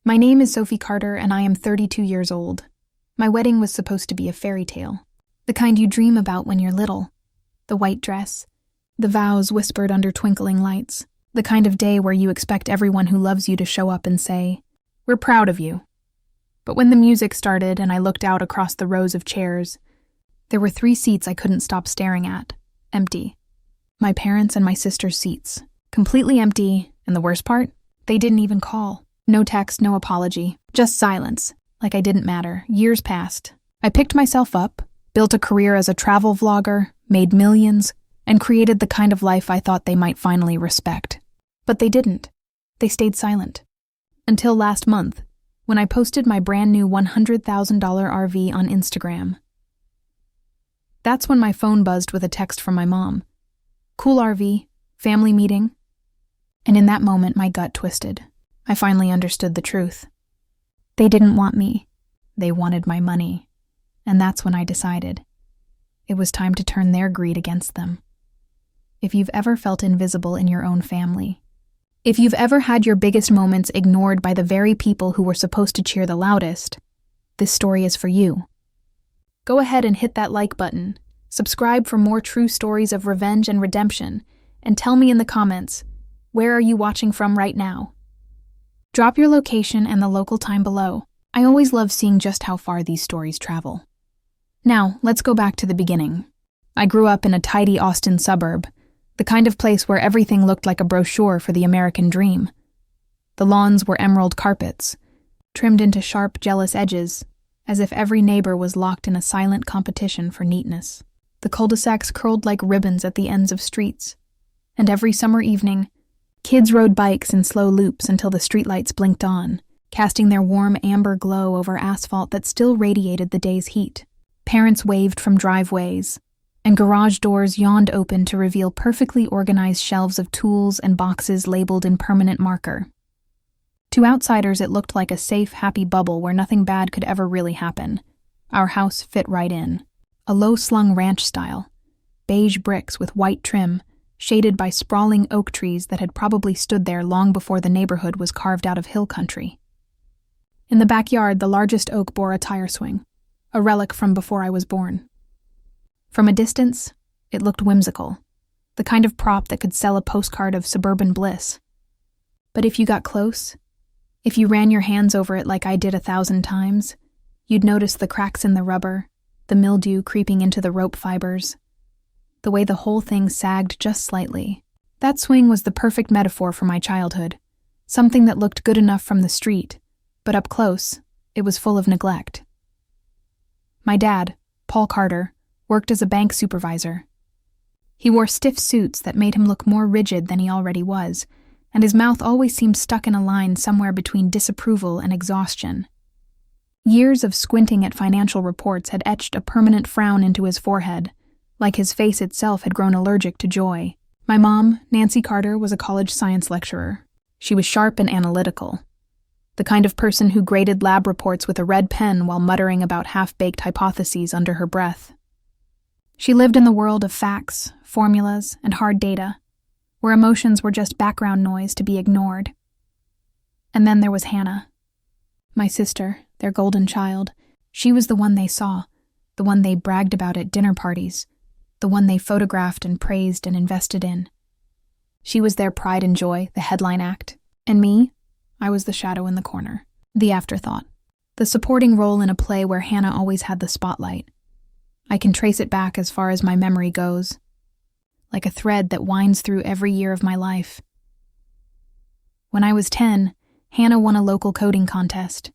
My name is Sophie Carter, and I am 32 years old. My wedding was supposed to be a fairy tale, the kind you dream about when you're little. The white dress, the vows whispered under twinkling lights, the kind of day where you expect everyone who loves you to show up and say, "We're proud of you." But when the music started and I looked out across the rows of chairs, there were 3 seats I couldn't stop staring at, empty. My parents' and my sister's seats, completely empty, and the worst part? They didn't even call. No text, no apology, just silence, like I didn't matter. Years passed. I picked myself up, built a career as a travel vlogger, made millions, and created the kind of life I thought they might finally respect. But they didn't. They stayed silent. Until last month, when I posted my brand new $100,000 RV on Instagram. That's when my phone buzzed with a text from my mom. "Cool RV, family meeting." And in that moment, my gut twisted. I finally understood the truth. They didn't want me. They wanted my money. And that's when I decided. It was time to turn their greed against them. If you've ever felt invisible in your own family, if you've ever had your biggest moments ignored by the very people who were supposed to cheer the loudest, this story is for you. Go ahead and hit that like button, subscribe for more true stories of revenge and redemption, and tell me in the comments, where are you watching from right now? Drop your location and the local time below. I always love seeing just how far these stories travel. Now, let's go back to the beginning. I grew up in a tidy Austin suburb, the kind of place where everything looked like a brochure for the American dream. The lawns were emerald carpets, trimmed into sharp, jealous edges, as if every neighbor was locked in a silent competition for neatness. The cul-de-sacs curled like ribbons at the ends of streets, and every summer evening, kids rode bikes in slow loops until the streetlights blinked on, casting their warm amber glow over asphalt that still radiated the day's heat. Parents waved from driveways, and garage doors yawned open to reveal perfectly organized shelves of tools and boxes labeled in permanent marker. To outsiders, it looked like a safe, happy bubble where nothing bad could ever really happen. Our house fit right in. A low-slung ranch style, beige bricks with white trim, shaded by sprawling oak trees that had probably stood there long before the neighborhood was carved out of hill country. In the backyard, the largest oak bore a tire swing, a relic from before I was born. From a distance, it looked whimsical, the kind of prop that could sell a postcard of suburban bliss. But if you got close, if you ran your hands over it like I did 1,000 times, you'd notice the cracks in the rubber, the mildew creeping into the rope fibers, the way the whole thing sagged just slightly. That swing was the perfect metaphor for my childhood, something that looked good enough from the street, but up close, it was full of neglect. My dad, Paul Carter, worked as a bank supervisor. He wore stiff suits that made him look more rigid than he already was, and his mouth always seemed stuck in a line somewhere between disapproval and exhaustion. Years of squinting at financial reports had etched a permanent frown into his forehead, like his face itself had grown allergic to joy. My mom, Nancy Carter, was a college science lecturer. She was sharp and analytical, the kind of person who graded lab reports with a red pen while muttering about half-baked hypotheses under her breath. She lived in the world of facts, formulas, and hard data, where emotions were just background noise to be ignored. And then there was Hannah, my sister, their golden child. She was the one they saw, the one they bragged about at dinner parties, the one they photographed and praised and invested in. She was their pride and joy, the headline act. And me, I was the shadow in the corner, the afterthought, the supporting role in a play where Hannah always had the spotlight. I can trace it back as far as my memory goes, like a thread that winds through every year of my life. When I was 10, Hannah won a local coding contest.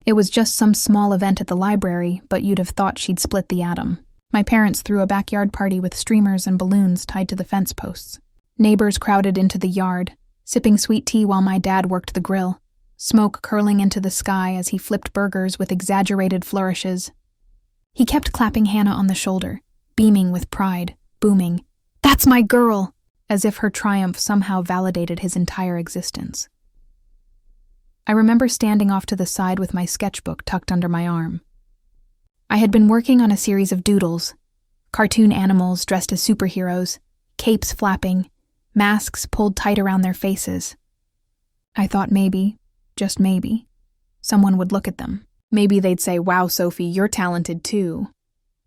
It was just some small event at the library, but you'd have thought she'd split the atom. My parents threw a backyard party with streamers and balloons tied to the fence posts. Neighbors crowded into the yard, sipping sweet tea while my dad worked the grill, smoke curling into the sky as he flipped burgers with exaggerated flourishes. He kept clapping Hannah on the shoulder, beaming with pride, booming, "That's my girl!" as if her triumph somehow validated his entire existence. I remember standing off to the side with my sketchbook tucked under my arm. I had been working on a series of doodles, cartoon animals dressed as superheroes, capes flapping, masks pulled tight around their faces. I thought maybe, just maybe, Someone would look at them. Maybe they'd say, "Wow, Sophie, you're talented too."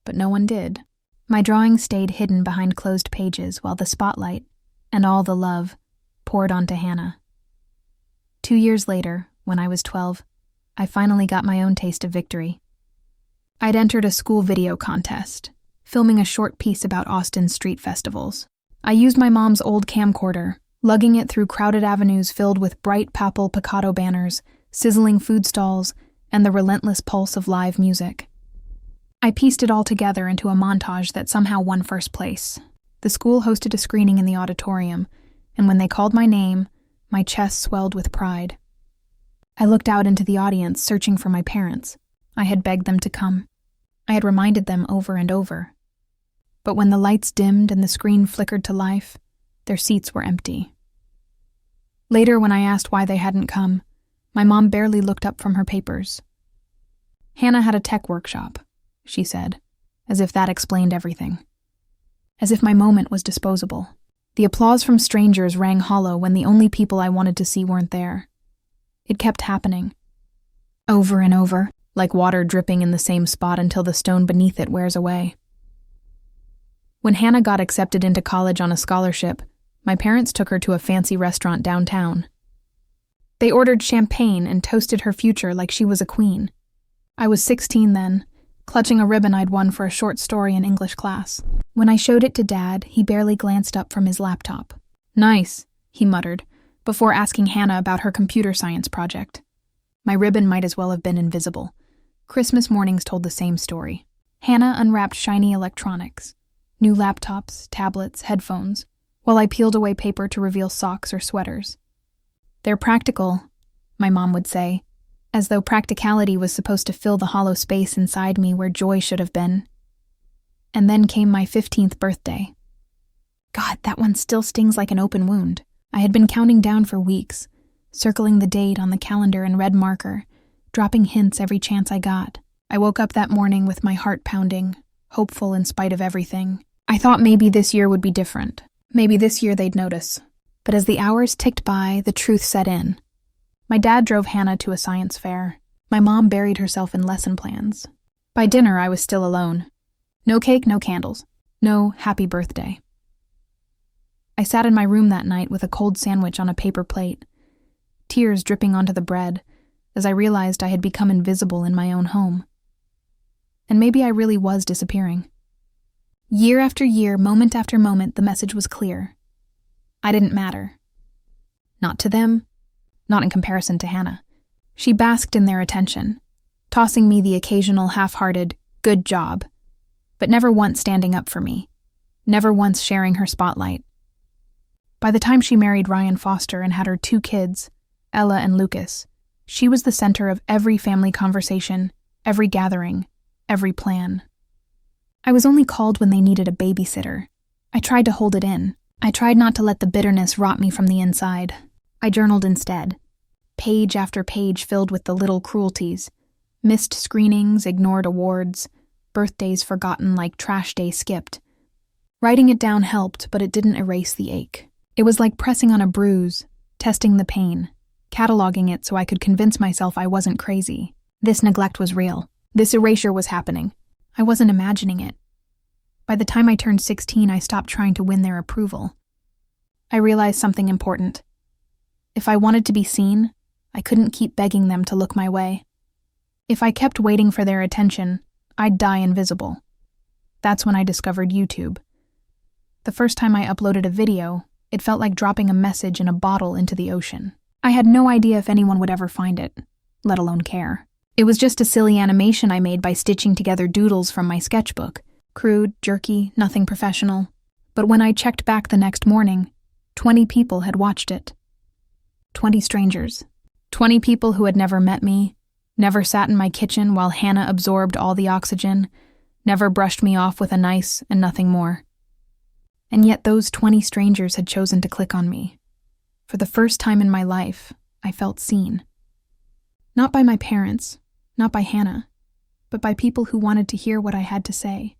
But no one did. My drawing stayed hidden behind closed pages while the spotlight, and all the love, poured onto Hannah. 2 years later, when I was 12, I finally got my own taste of victory. I'd entered a school video contest, filming a short piece about Austin's street festivals. I used my mom's old camcorder, lugging it through crowded avenues filled with bright papal picado banners, sizzling food stalls, and the relentless pulse of live music. I pieced it all together into a montage that somehow won first place. The school hosted a screening in the auditorium, and when they called my name, my chest swelled with pride. I looked out into the audience, searching for my parents. I had begged them to come. I had reminded them over and over. But when the lights dimmed and the screen flickered to life, their seats were empty. Later, when I asked why they hadn't come, my mom barely looked up from her papers. "Hannah had a tech workshop," she said, as if that explained everything. As if my moment was disposable. The applause from strangers rang hollow when the only people I wanted to see weren't there. It kept happening. Over and over, like water dripping in the same spot until the stone beneath it wears away. When Hannah got accepted into college on a scholarship, my parents took her to a fancy restaurant downtown. They ordered champagne and toasted her future like she was a queen. I was 16 then, clutching a ribbon I'd won for a short story in English class. When I showed it to Dad, he barely glanced up from his laptop. "Nice," he muttered, before asking Hannah about her computer science project. My ribbon might as well have been invisible. Christmas mornings told the same story. Hannah unwrapped shiny electronics, new laptops, tablets, headphones, while I peeled away paper to reveal socks or sweaters. "They're practical," my mom would say, as though practicality was supposed to fill the hollow space inside me where joy should have been. And then came my 15th birthday. God, that one still stings like an open wound. I had been counting down for weeks, circling the date on the calendar in red marker, dropping hints every chance I got. I woke up that morning with my heart pounding, hopeful in spite of everything. I thought maybe this year would be different. Maybe this year they'd notice. But as the hours ticked by, the truth set in. My dad drove Hannah to a science fair. My mom buried herself in lesson plans. By dinner, I was still alone. No cake, no candles. No happy birthday. I sat in my room that night with a cold sandwich on a paper plate, tears dripping onto the bread as I realized I had become invisible in my own home. And maybe I really was disappearing. Year after year, moment after moment, the message was clear. I didn't matter. Not to them, not in comparison to Hannah. She basked in their attention, tossing me the occasional half-hearted, "good job," but never once standing up for me, never once sharing her spotlight. By the time she married Ryan Foster and had her 2 kids, Ella and Lucas, she was the center of every family conversation, every gathering, every plan. I was only called when they needed a babysitter. I tried to hold it in. I tried not to let the bitterness rot me from the inside. I journaled instead. Page after page filled with the little cruelties. Missed screenings, ignored awards, birthdays forgotten like trash day skipped. Writing it down helped, but it didn't erase the ache. It was like pressing on a bruise, testing the pain, cataloging it so I could convince myself I wasn't crazy. This neglect was real. This erasure was happening. I wasn't imagining it. By the time I turned 16, I stopped trying to win their approval. I realized something important. If I wanted to be seen, I couldn't keep begging them to look my way. If I kept waiting for their attention, I'd die invisible. That's when I discovered YouTube. The first time I uploaded a video, it felt like dropping a message in a bottle into the ocean. I had no idea if anyone would ever find it, let alone care. It was just a silly animation I made by stitching together doodles from my sketchbook. Crude, jerky, nothing professional. But when I checked back the next morning, 20 people had watched it. 20 strangers. 20 people who had never met me, never sat in my kitchen while Hannah absorbed all the oxygen, never brushed me off with a nice and nothing more. And yet those 20 strangers had chosen to click on me. For the first time in my life, I felt seen. Not by my parents, not by Hannah, but by people who wanted to hear what I had to say.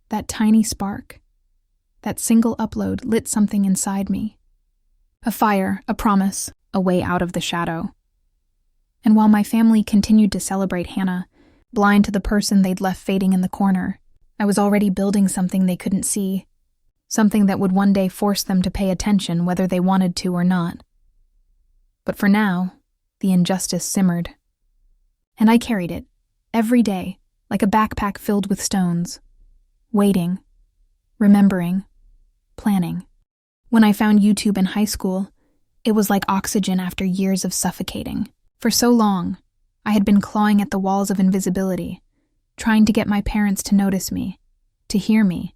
That tiny spark, that single upload lit something inside me. A fire, a promise, a way out of the shadow. And while my family continued to celebrate Hannah, blind to the person they'd left fading in the corner, I was already building something they couldn't see, something that would one day force them to pay attention whether they wanted to or not. But for now, the injustice simmered. And I carried it, every day, like a backpack filled with stones, waiting, remembering, planning. When I found YouTube in high school, it was like oxygen after years of suffocating. For so long, I had been clawing at the walls of invisibility, trying to get my parents to notice me, to hear me,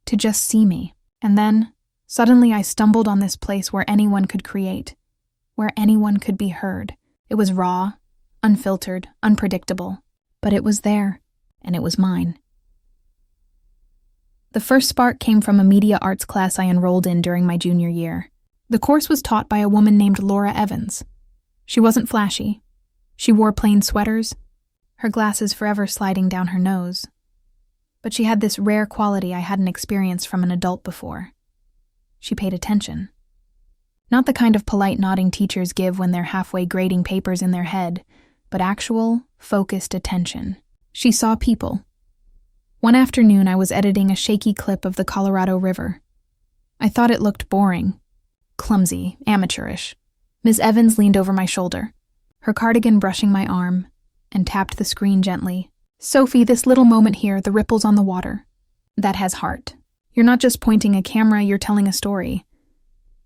to just see me. And then, suddenly I stumbled on this place where anyone could create, where anyone could be heard. It was raw, unfiltered, unpredictable, but it was there, and it was mine. The first spark came from a media arts class I enrolled in during my junior year. The course was taught by a woman named Laura Evans. She wasn't flashy. She wore plain sweaters, her glasses forever sliding down her nose. But she had this rare quality I hadn't experienced from an adult before. She paid attention. Not the kind of polite nodding teachers give when they're halfway grading papers in their head, but actual, focused attention. She saw people. One afternoon, I was editing a shaky clip of the Colorado River. I thought it looked boring, clumsy, amateurish. Ms. Evans leaned over my shoulder, her cardigan brushing my arm, and tapped the screen gently. "Sophie, this little moment here, the ripples on the water. That has heart. You're not just pointing a camera, you're telling a story."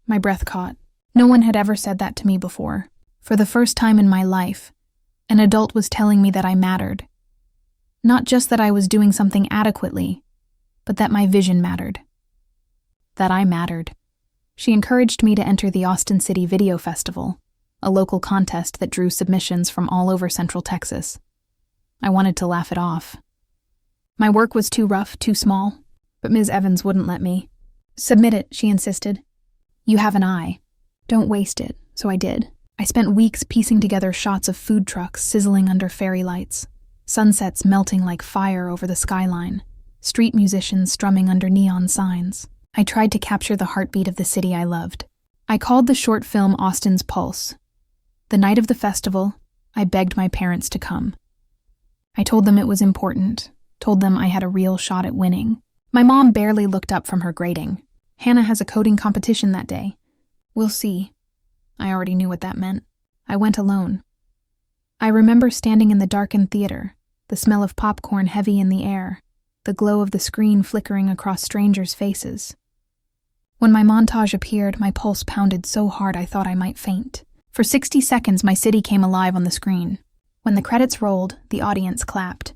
My breath caught. No one had ever said that to me before. For the first time in my life, an adult was telling me that I mattered. Not just that I was doing something adequately, but that my vision mattered. That I mattered. She encouraged me to enter the Austin City Video Festival, a local contest that drew submissions from all over Central Texas. I wanted to laugh it off. My work was too rough, too small, but Ms. Evans wouldn't let me. "Submit it," she insisted. "You have an eye. Don't waste it." So I did. I spent weeks piecing together shots of food trucks sizzling under fairy lights, sunsets melting like fire over the skyline, street musicians strumming under neon signs. I tried to capture the heartbeat of the city I loved. I called the short film Austin's Pulse. The night of the festival, I begged my parents to come. I told them it was important, told them I had a real shot at winning. My mom barely looked up from her grading. "Hannah has a coding competition that day. We'll see." I already knew what that meant. I went alone. I remember standing in the darkened theater, the smell of popcorn heavy in the air, the glow of the screen flickering across strangers' faces. When my montage appeared, my pulse pounded so hard I thought I might faint. For 60 seconds, my city came alive on the screen. When the credits rolled, the audience clapped.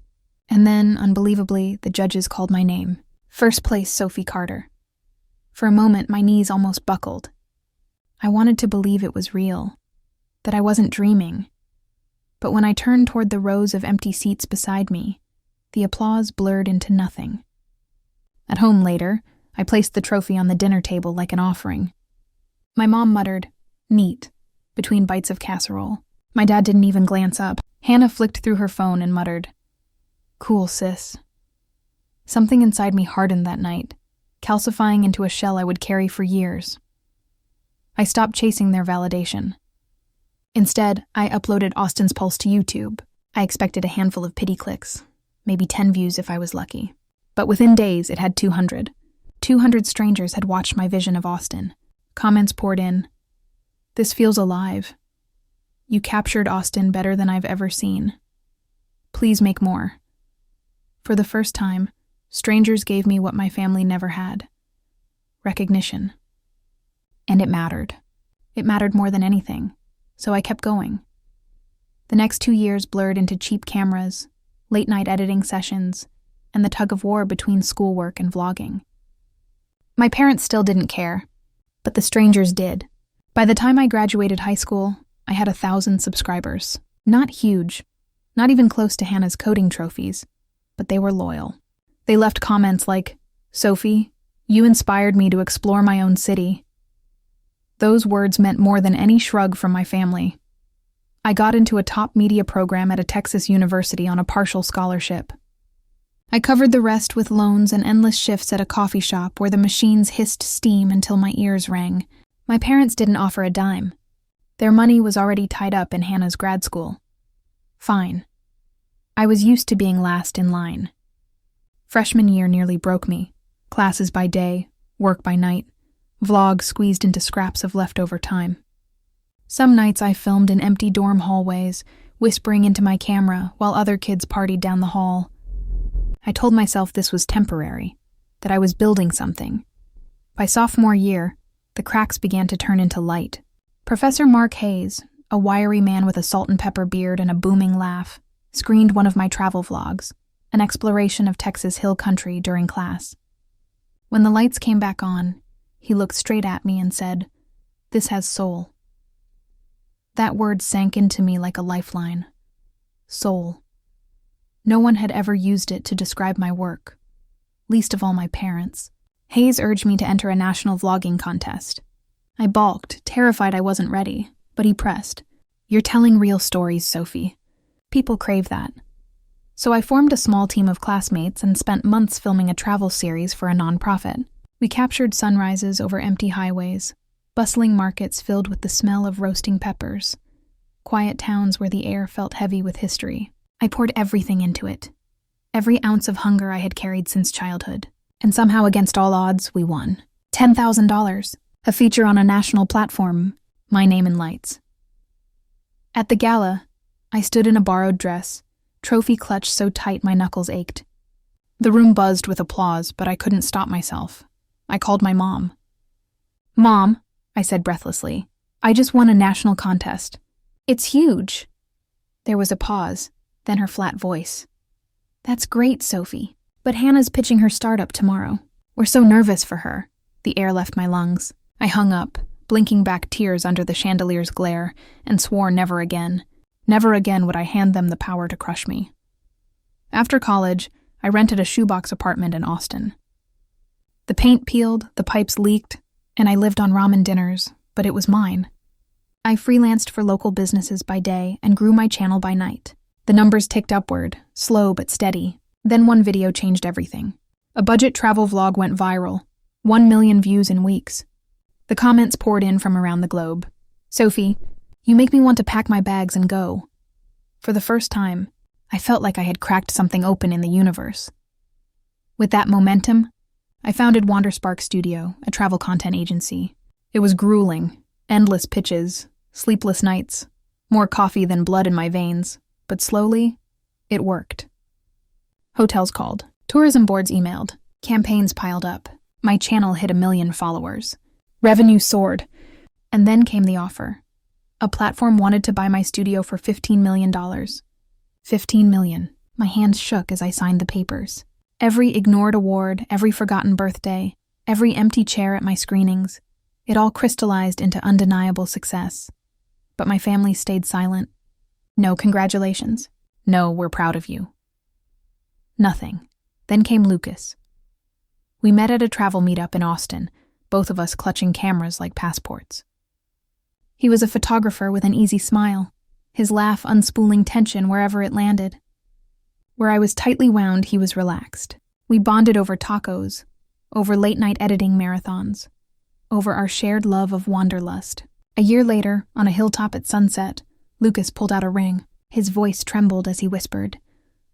And then, unbelievably, the judges called my name. First place, Sophie Carter. For a moment, my knees almost buckled. I wanted to believe it was real, that I wasn't dreaming. But when I turned toward the rows of empty seats beside me, the applause blurred into nothing. At home later, I placed the trophy on the dinner table like an offering. My mom muttered, "Neat," between bites of casserole. My dad didn't even glance up. Hannah flicked through her phone and muttered, "Cool, sis." Something inside me hardened that night, calcifying into a shell I would carry for years. I stopped chasing their validation. Instead, I uploaded Austin's Pulse to YouTube. I expected a handful of pity clicks, maybe 10 views if I was lucky. But within days, it had 200. 200 strangers had watched my vision of Austin. Comments poured in. "This feels alive. You captured Austin better than I've ever seen. Please make more." For the first time, strangers gave me what my family never had: recognition. And it mattered. It mattered more than anything, so I kept going. The next 2 years blurred into cheap cameras, late-night editing sessions, and the tug-of-war between schoolwork and vlogging. My parents still didn't care, but the strangers did. By the time I graduated high school, I had 1,000 subscribers. Not huge, not even close to Hannah's coding trophies, but they were loyal. They left comments like, "Sophie, you inspired me to explore my own city." Those words meant more than any shrug from my family. I got into a top media program at a Texas university on a partial scholarship. I covered the rest with loans and endless shifts at a coffee shop where the machines hissed steam until my ears rang. My parents didn't offer a dime. Their money was already tied up in Hannah's grad school. Fine. I was used to being last in line. Freshman year nearly broke me. Classes by day, work by night, vlogs squeezed into scraps of leftover time. Some nights I filmed in empty dorm hallways, whispering into my camera while other kids partied down the hall. I told myself this was temporary, that I was building something. By sophomore year, the cracks began to turn into light. Professor Mark Hayes, a wiry man with a salt and pepper beard and a booming laugh, screened one of my travel vlogs, an exploration of Texas hill country during class. When the lights came back on, he looked straight at me and said, "This has soul." That word sank into me like a lifeline. Soul. No one had ever used it to describe my work, least of all my parents. Hayes urged me to enter a national vlogging contest. I balked, terrified I wasn't ready, but he pressed. "You're telling real stories, Sophie. People crave that." So I formed a small team of classmates and spent months filming a travel series for a nonprofit. We captured sunrises over empty highways, bustling markets filled with the smell of roasting peppers, quiet towns where the air felt heavy with history. I poured everything into it, every ounce of hunger I had carried since childhood. And somehow, against all odds, we won. $10,000, a feature on a national platform, my name in lights. At the gala, I stood in a borrowed dress, trophy clutched so tight my knuckles ached. The room buzzed with applause, but I couldn't stop myself. I called my mom. "Mom," I said breathlessly, "I just won a national contest. It's huge." There was a pause, then her flat voice. "That's great, Sophie. But Hannah's pitching her startup tomorrow. We're so nervous for her." The air left my lungs. I hung up, blinking back tears under the chandelier's glare, and swore never again. Never again would I hand them the power to crush me. After college, I rented a shoebox apartment in Austin. The paint peeled, the pipes leaked, and I lived on ramen dinners, but it was mine. I freelanced for local businesses by day and grew my channel by night. The numbers ticked upward, slow but steady. Then one video changed everything. A budget travel vlog went viral, 1 million views in weeks. The comments poured in from around the globe. "Sophie, you make me want to pack my bags and go." For the first time, I felt like I had cracked something open in the universe. With that momentum, I founded Wanderspark Studio, a travel content agency. It was grueling, endless pitches, sleepless nights, more coffee than blood in my veins, but slowly, it worked. Hotels called, tourism boards emailed, campaigns piled up, my channel hit 1 million followers. Revenue soared, and then came the offer. A platform wanted to buy my studio for $15 million. $15 million. My hands shook as I signed the papers. Every ignored award, every forgotten birthday, every empty chair at my screenings, it all crystallized into undeniable success. But my family stayed silent. "No congratulations. No, we're proud of you." Nothing. Then came Lucas. We met at a travel meetup in Austin, both of us clutching cameras like passports. He was a photographer with an easy smile, his laugh unspooling tension wherever it landed. Where I was tightly wound, he was relaxed. We bonded over tacos, over late-night editing marathons, over our shared love of wanderlust. A year later, on a hilltop at sunset, Lucas pulled out a ring. His voice trembled as he whispered,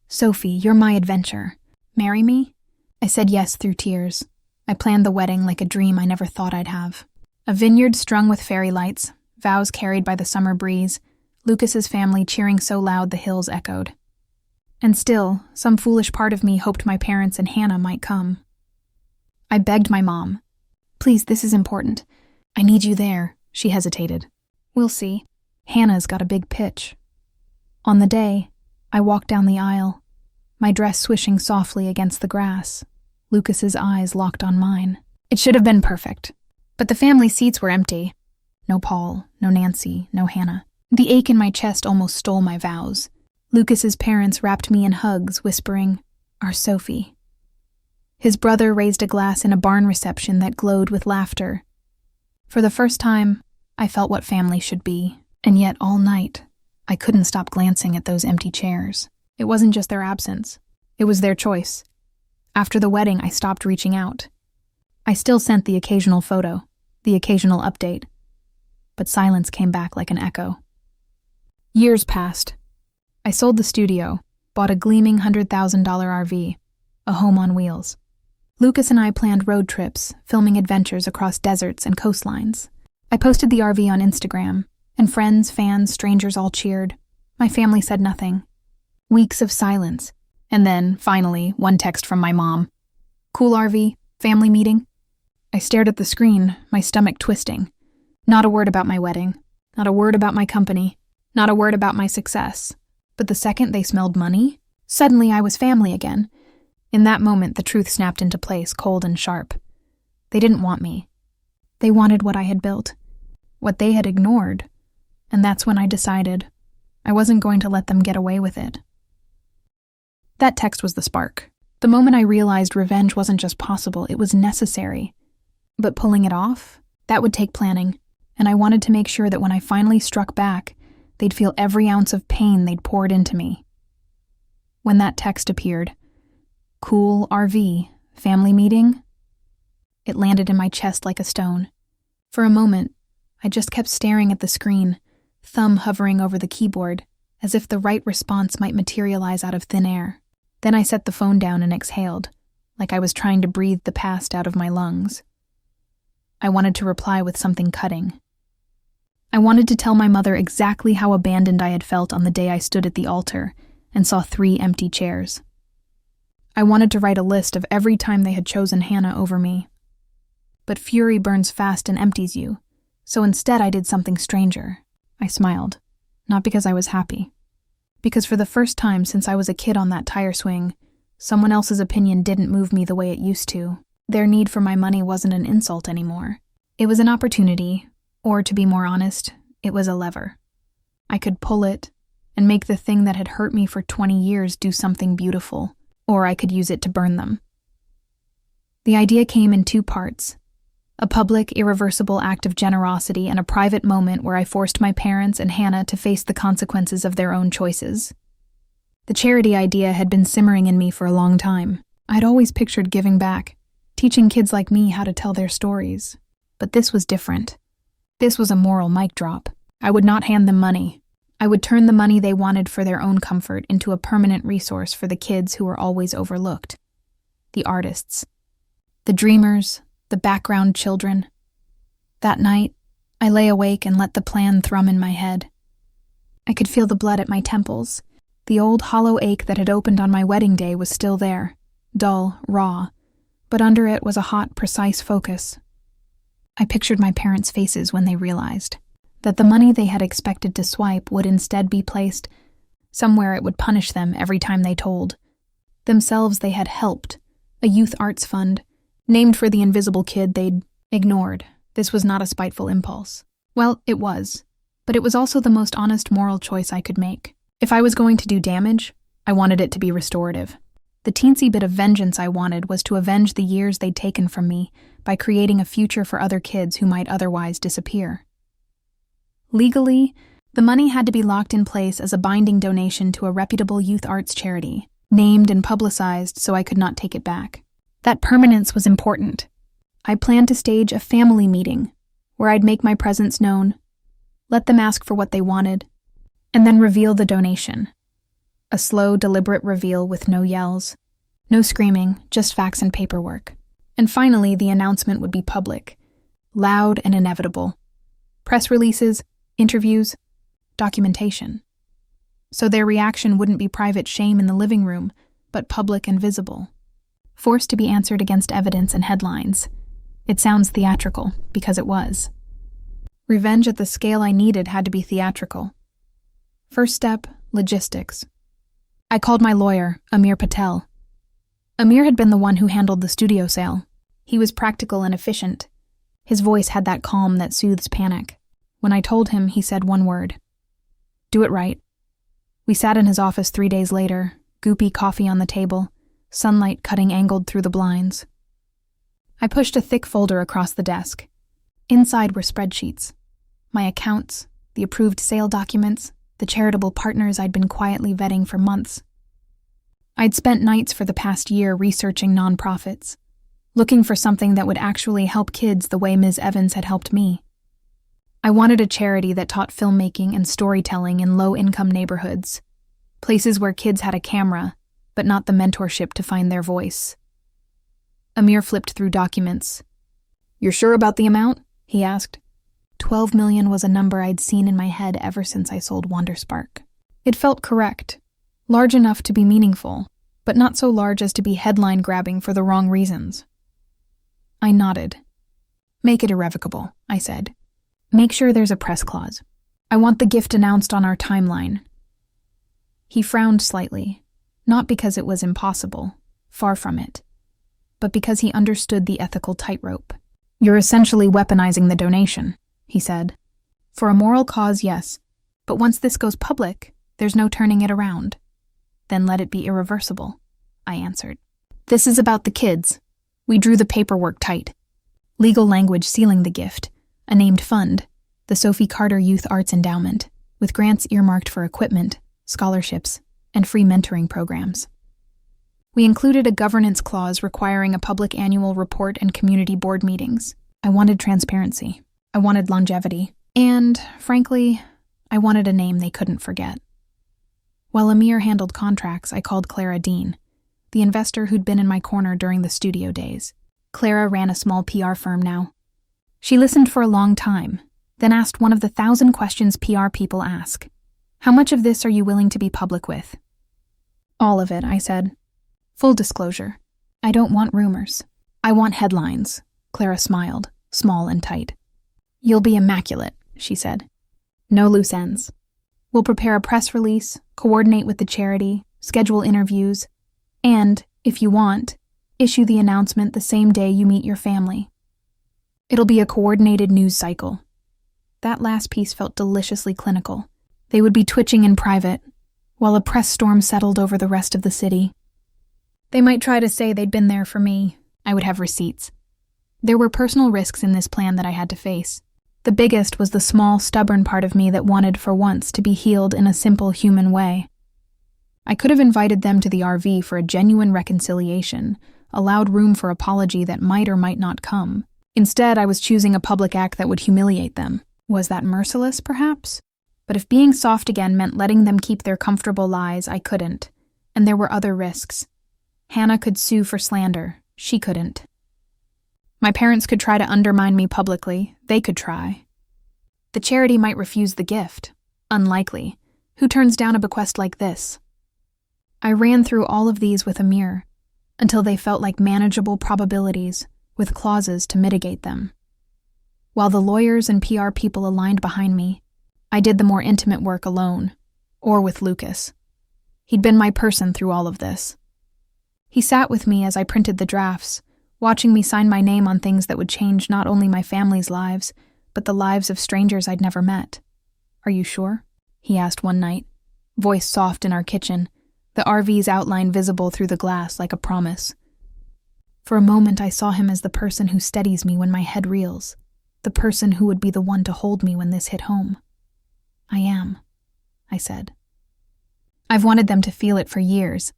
"Sophie, you're my adventure. Marry me?" I said yes through tears. I planned the wedding like a dream I never thought I'd have. A vineyard strung with fairy lights, vows carried by the summer breeze, Lucas's family cheering so loud the hills echoed. And still, some foolish part of me hoped my parents and Hannah might come. I begged my mom. "Please, this is important. I need you there." She hesitated. "We'll see. Hannah's got a big pitch." On the day, I walked down the aisle, my dress swishing softly against the grass. Lucas's eyes locked on mine. It should have been perfect. But the family seats were empty. No Paul, no Nancy, no Hannah. The ache in my chest almost stole my vows. Lucas's parents wrapped me in hugs, whispering, "Our Sophie." His brother raised a glass in a barn reception that glowed with laughter. For the first time, I felt what family should be, and yet all night, I couldn't stop glancing at those empty chairs. It wasn't just their absence. It was their choice. After the wedding, I stopped reaching out. I still sent the occasional photo, the occasional update, but silence came back like an echo. Years passed. I sold the studio, bought a gleaming $100,000 RV, a home on wheels. Lucas and I planned road trips, filming adventures across deserts and coastlines. I posted the RV on Instagram, and friends, fans, strangers all cheered. My family said nothing. Weeks of silence. And then, finally, one text from my mom. "Cool RV, family meeting?" I stared at the screen, my stomach twisting. Not a word about my wedding. Not a word about my company. Not a word about my success. But the second they smelled money, suddenly I was family again. In that moment, the truth snapped into place, cold and sharp. They didn't want me. They wanted what I had built, what they had ignored. And that's when I decided I wasn't going to let them get away with it. That text was the spark. The moment I realized revenge wasn't just possible, it was necessary. But pulling it off, that would take planning, and I wanted to make sure that when I finally struck back, they'd feel every ounce of pain they'd poured into me. When that text appeared, "Cool RV, family meeting?" It landed in my chest like a stone. For a moment, I just kept staring at the screen, thumb hovering over the keyboard, as if the right response might materialize out of thin air. Then I set the phone down and exhaled, like I was trying to breathe the past out of my lungs. I wanted to reply with something cutting. I wanted to tell my mother exactly how abandoned I had felt on the day I stood at the altar and saw 3 empty chairs. I wanted to write a list of every time they had chosen Hannah over me. But fury burns fast and empties you, so instead I did something stranger. I smiled, not because I was happy. Because for the first time since I was a kid on that tire swing, someone else's opinion didn't move me the way it used to. Their need for my money wasn't an insult anymore. It was an opportunity, or to be more honest, it was a lever. I could pull it and make the thing that had hurt me for 20 years do something beautiful, or I could use it to burn them. The idea came in 2 parts. A public, irreversible act of generosity and a private moment where I forced my parents and Hannah to face the consequences of their own choices. The charity idea had been simmering in me for a long time. I'd always pictured giving back, teaching kids like me how to tell their stories. But this was different. This was a moral mic drop. I would not hand them money. I would turn the money they wanted for their own comfort into a permanent resource for the kids who were always overlooked. The artists. The dreamers. The background children. That night, I lay awake and let the plan thrum in my head. I could feel the blood at my temples. The old hollow ache that had opened on my wedding day was still there, dull, raw, but under it was a hot, precise focus. I pictured my parents' faces when they realized that the money they had expected to swipe would instead be placed somewhere it would punish them every time they told. Themselves they had helped, a youth arts fund, named for the invisible kid they'd ignored. This was not a spiteful impulse. Well, it was. But it was also the most honest moral choice I could make. If I was going to do damage, I wanted it to be restorative. The teensy bit of vengeance I wanted was to avenge the years they'd taken from me by creating a future for other kids who might otherwise disappear. Legally, the money had to be locked in place as a binding donation to a reputable youth arts charity, named and publicized so I could not take it back. That permanence was important. I planned to stage a family meeting where I'd make my presence known, let them ask for what they wanted, and then reveal the donation. A slow, deliberate reveal with no yells, no screaming, just facts and paperwork. And finally, the announcement would be public, loud and inevitable. Press releases, interviews, documentation. So their reaction wouldn't be private shame in the living room, but public and visible. Forced to be answered against evidence and headlines. It sounds theatrical, because it was. Revenge at the scale I needed had to be theatrical. First step, logistics. I called my lawyer, Amir Patel. Amir had been the one who handled the studio sale. He was practical and efficient. His voice had that calm that soothes panic. When I told him, he said one word. Do it right. We sat in his office 3 days later, goopy coffee on the table, sunlight cutting angled through the blinds. I pushed a thick folder across the desk. Inside were spreadsheets. My accounts, the approved sale documents, the charitable partners I'd been quietly vetting for months. I'd spent nights for the past year researching nonprofits, looking for something that would actually help kids the way Ms. Evans had helped me. I wanted a charity that taught filmmaking and storytelling in low-income neighborhoods. Places where kids had a camera, but not the mentorship to find their voice. Amir flipped through documents. "You're sure about the amount?" he asked. 12 million was a number I'd seen in my head ever since I sold WonderSpark. It felt correct, large enough to be meaningful, but not so large as to be headline-grabbing for the wrong reasons. I nodded. "Make it irrevocable," I said. "Make sure there's a press clause. I want the gift announced on our timeline." He frowned slightly, not because it was impossible, far from it, but because he understood the ethical tightrope. "You're essentially weaponizing the donation," he said. "For a moral cause, yes, but once this goes public, there's no turning it around." "Then let it be irreversible," I answered. "This is about the kids." We drew the paperwork tight. Legal language sealing the gift, a named fund, the Sophie Carter Youth Arts Endowment, with grants earmarked for equipment, scholarships, and free mentoring programs. We included a governance clause requiring a public annual report and community board meetings. I wanted transparency. I wanted longevity. And, frankly, I wanted a name they couldn't forget. While Amir handled contracts, I called Clara Dean, the investor who'd been in my corner during the studio days. Clara ran a small PR firm now. She listened for a long time, then asked one of the 1,000 questions PR people ask. "How much of this are you willing to be public with?" "All of it," I said. "Full disclosure. I don't want rumors. I want headlines." Clara smiled, small and tight. "You'll be immaculate," she said. "No loose ends. We'll prepare a press release, coordinate with the charity, schedule interviews, and, if you want, issue the announcement the same day you meet your family. It'll be a coordinated news cycle." That last piece felt deliciously clinical. They would be twitching in private, while a press storm settled over the rest of the city. They might try to say they'd been there for me. I would have receipts. There were personal risks in this plan that I had to face. The biggest was the small, stubborn part of me that wanted for once to be healed in a simple human way. I could have invited them to the RV for a genuine reconciliation, allowed room for apology that might or might not come. Instead, I was choosing a public act that would humiliate them. Was that merciless, perhaps? But if being soft again meant letting them keep their comfortable lies, I couldn't. And there were other risks. Hannah could sue for slander. She couldn't. My parents could try to undermine me publicly. They could try. The charity might refuse the gift. Unlikely. Who turns down a bequest like this? I ran through all of these with Amir, until they felt like manageable probabilities, with clauses to mitigate them. While the lawyers and PR people aligned behind me, I did the more intimate work alone, or with Lucas. He'd been my person through all of this. He sat with me as I printed the drafts, watching me sign my name on things that would change not only my family's lives, but the lives of strangers I'd never met. "Are you sure?" he asked one night, voice soft in our kitchen, the RV's outline visible through the glass like a promise. For a moment I saw him as the person who steadies me when my head reels, the person who would be the one to hold me when this hit home. "I am," I said. "I've wanted them to feel it for years.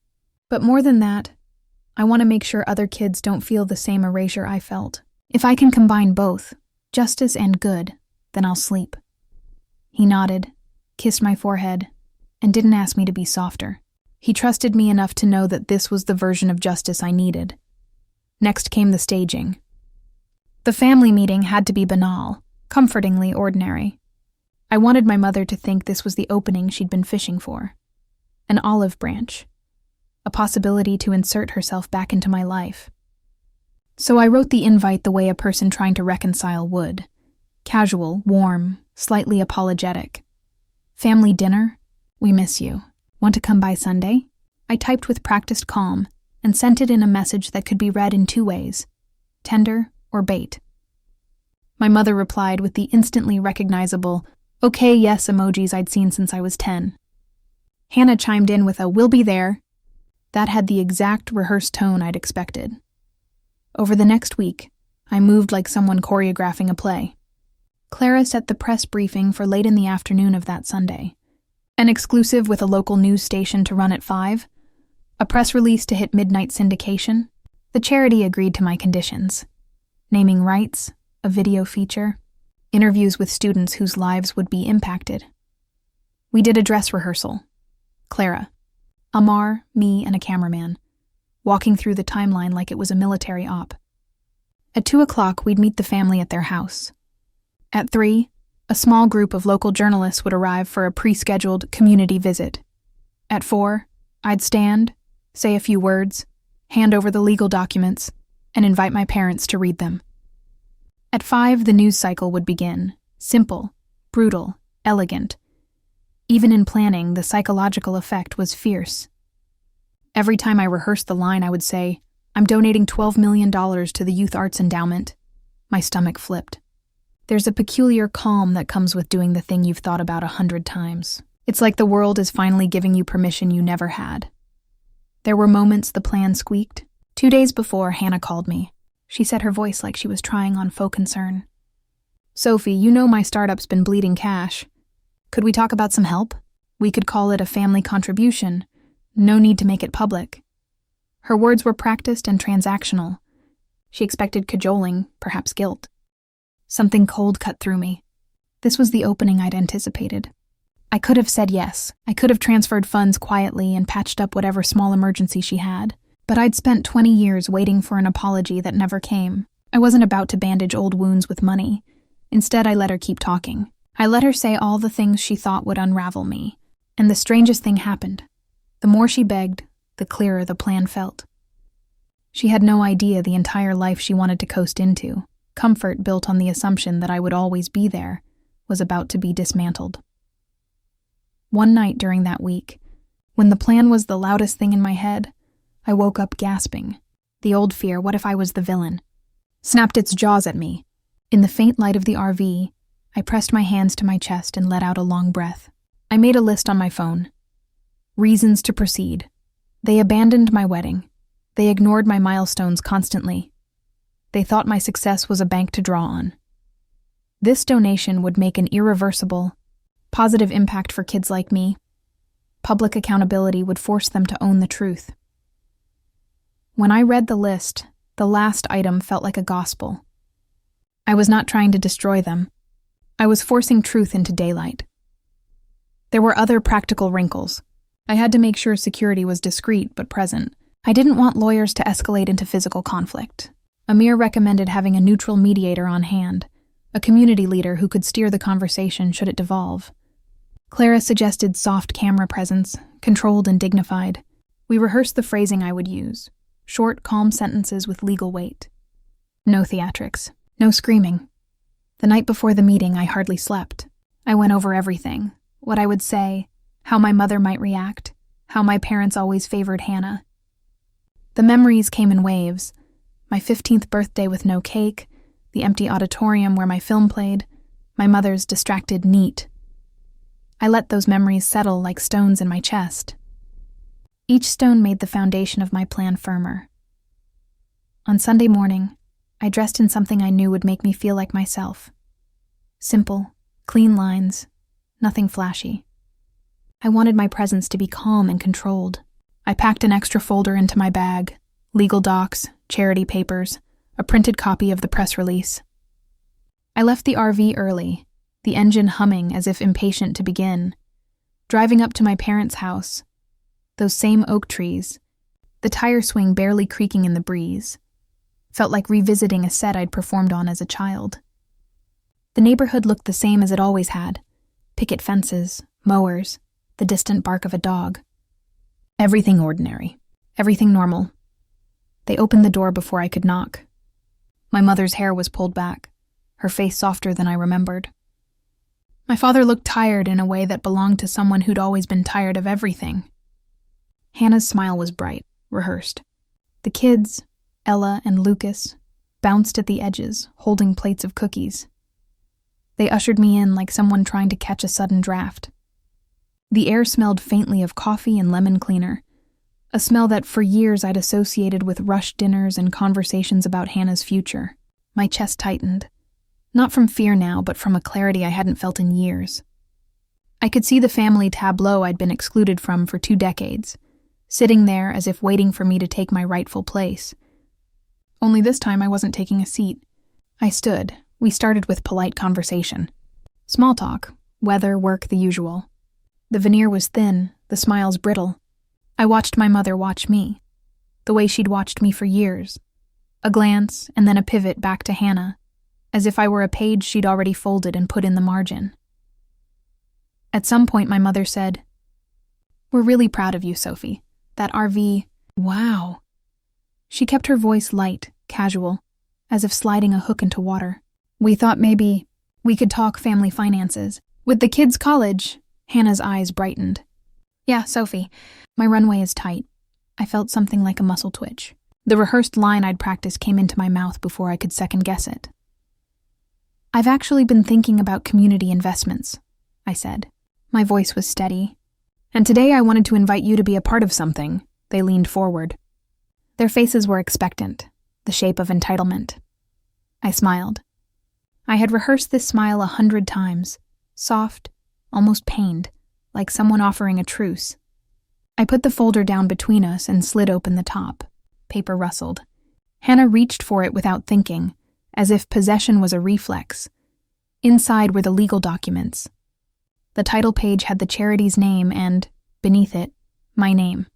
But more than that, I want to make sure other kids don't feel the same erasure I felt. If I can combine both, justice and good, then I'll sleep." He nodded, kissed my forehead, and didn't ask me to be softer. He trusted me enough to know that this was the version of justice I needed. Next came the staging. The family meeting had to be banal, comfortingly ordinary. I wanted my mother to think this was the opening she'd been fishing for. An olive branch. A possibility to insert herself back into my life. So I wrote the invite the way a person trying to reconcile would. Casual, warm, slightly apologetic. "Family dinner? We miss you. Want to come by Sunday?" I typed with practiced calm and sent it in a message that could be read in 2 ways, tender or bait. My mother replied with the instantly recognizable, "Okay, yes" emojis I'd seen since I was 10. Hannah chimed in with a "We'll be there." That had the exact rehearsed tone I'd expected. Over the next week, I moved like someone choreographing a play. Clara set the press briefing for late in the afternoon of that Sunday. An exclusive with a local news station to run at 5. A press release to hit midnight syndication. The charity agreed to my conditions. Naming rights, a video feature, interviews with students whose lives would be impacted. We did a dress rehearsal. Clara, Amar, me, and a cameraman, walking through the timeline like it was a military op. At 2:00, we'd meet the family at their house. At 3, a small group of local journalists would arrive for a pre-scheduled community visit. At 4, I'd stand, say a few words, hand over the legal documents, and invite my parents to read them. At 5, the news cycle would begin, simple, brutal, elegant. Even in planning, the psychological effect was fierce. Every time I rehearsed the line, I would say, "I'm donating $12 million to the Youth Arts Endowment." My stomach flipped. There's a peculiar calm that comes with doing the thing you've thought about 100 times. It's like the world is finally giving you permission you never had. There were moments the plan squeaked. 2 days before, Hannah called me. She said her voice like she was trying on faux concern. "Sophie, you know my startup's been bleeding cash. Could we talk about some help? We could call it a family contribution. No need to make it public." Her words were practiced and transactional. She expected cajoling, perhaps guilt. Something cold cut through me. This was the opening I'd anticipated. I could have said yes. I could have transferred funds quietly and patched up whatever small emergency she had. But I'd spent 20 years waiting for an apology that never came. I wasn't about to bandage old wounds with money. Instead, I let her keep talking. I let her say all the things she thought would unravel me. And the strangest thing happened. The more she begged, the clearer the plan felt. She had no idea the entire life she wanted to coast into, comfort built on the assumption that I would always be there, was about to be dismantled. One night during that week, when the plan was the loudest thing in my head, I woke up gasping. The old fear, what if I was the villain, snapped its jaws at me. In the faint light of the RV, I pressed my hands to my chest and let out a long breath. I made a list on my phone. Reasons to proceed. They abandoned my wedding. They ignored my milestones constantly. They thought my success was a bank to draw on. This donation would make an irreversible, positive impact for kids like me. Public accountability would force them to own the truth. When I read the list, the last item felt like a gospel. I was not trying to destroy them. I was forcing truth into daylight. There were other practical wrinkles. I had to make sure security was discreet but present. I didn't want lawyers to escalate into physical conflict. Amir recommended having a neutral mediator on hand, a community leader who could steer the conversation should it devolve. Clara suggested soft camera presence, controlled and dignified. We rehearsed the phrasing I would use, short, calm sentences with legal weight. No theatrics, no screaming. The night before the meeting, I hardly slept. I went over everything, what I would say, how my mother might react, how my parents always favored Hannah. The memories came in waves. My 15th birthday with no cake, the empty auditorium where my film played, my mother's distracted neat. I let those memories settle like stones in my chest. Each stone made the foundation of my plan firmer. On Sunday morning, I dressed in something I knew would make me feel like myself. Simple, clean lines, nothing flashy. I wanted my presence to be calm and controlled. I packed an extra folder into my bag, legal docs, charity papers, a printed copy of the press release. I left the RV early, the engine humming as if impatient to begin. Driving up to my parents' house, those same oak trees, the tire swing barely creaking in the breeze, felt like revisiting a set I'd performed on as a child. The neighborhood looked the same as it always had: picket fences, mowers, the distant bark of a dog. Everything ordinary, everything normal. They opened the door before I could knock. My mother's hair was pulled back, her face softer than I remembered. My father looked tired in a way that belonged to someone who'd always been tired of everything. Hannah's smile was bright, rehearsed. The kids, Ella and Lucas, bounced at the edges, holding plates of cookies. They ushered me in like someone trying to catch a sudden draft. The air smelled faintly of coffee and lemon cleaner, a smell that for years I'd associated with rushed dinners and conversations about Hannah's future. My chest tightened, not from fear now, but from a clarity I hadn't felt in years. I could see the family tableau I'd been excluded from for 2 decades, sitting there as if waiting for me to take my rightful place. Only this time I wasn't taking a seat. I stood. We started with polite conversation. Small talk, weather, work, the usual. The veneer was thin, the smiles brittle. I watched my mother watch me, the way she'd watched me for years. A glance and then a pivot back to Hannah, as if I were a page she'd already folded and put in the margin. At some point, my mother said, "We're really proud of you, Sophie. That RV, wow." She kept her voice light, casual, as if sliding a hook into water. "We thought maybe we could talk family finances. With the kids' college," Hannah's eyes brightened. "Yeah, Sophie, my runway is tight." I felt something like a muscle twitch. The rehearsed line I'd practiced came into my mouth before I could second-guess it. "I've actually been thinking about community investments," I said. My voice was steady. "And today I wanted to invite you to be a part of something." They leaned forward. Their faces were expectant, the shape of entitlement. I smiled. I had rehearsed this smile 100 times, soft, almost pained, like someone offering a truce. I put the folder down between us and slid open the top. Paper rustled. Hannah reached for it without thinking, as if possession was a reflex. Inside were the legal documents. The title page had the charity's name and, beneath it, my name.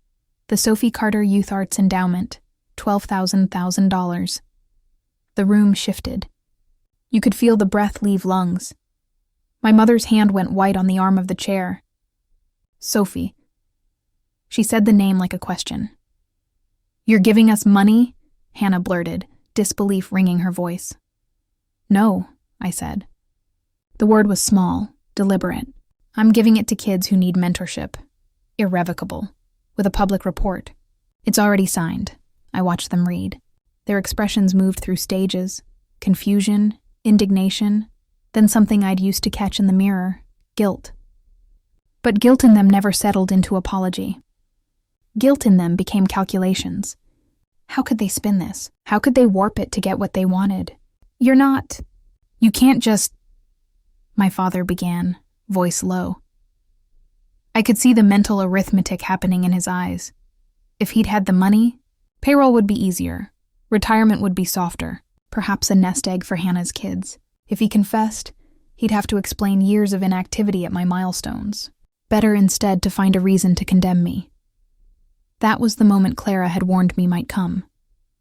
The Sophie Carter Youth Arts Endowment, $12,000. The room shifted. You could feel the breath leave lungs. My mother's hand went white on the arm of the chair. "Sophie." She said the name like a question. "You're giving us money?" Hannah blurted, disbelief ringing her voice. "No," I said. The word was small, deliberate. "I'm giving it to kids who need mentorship. Irrevocable. With a public report. It's already signed." I watched them read. Their expressions moved through stages. Confusion, indignation, then something I'd used to catch in the mirror, guilt. But guilt in them never settled into apology. Guilt in them became calculations. How could they spin this? How could they warp it to get what they wanted? "You can't just..." my father began, voice low. I could see the mental arithmetic happening in his eyes. If he'd had the money, payroll would be easier, retirement would be softer, perhaps a nest egg for Hannah's kids. If he confessed, he'd have to explain years of inactivity at my milestones. Better instead to find a reason to condemn me. That was the moment Clara had warned me might come,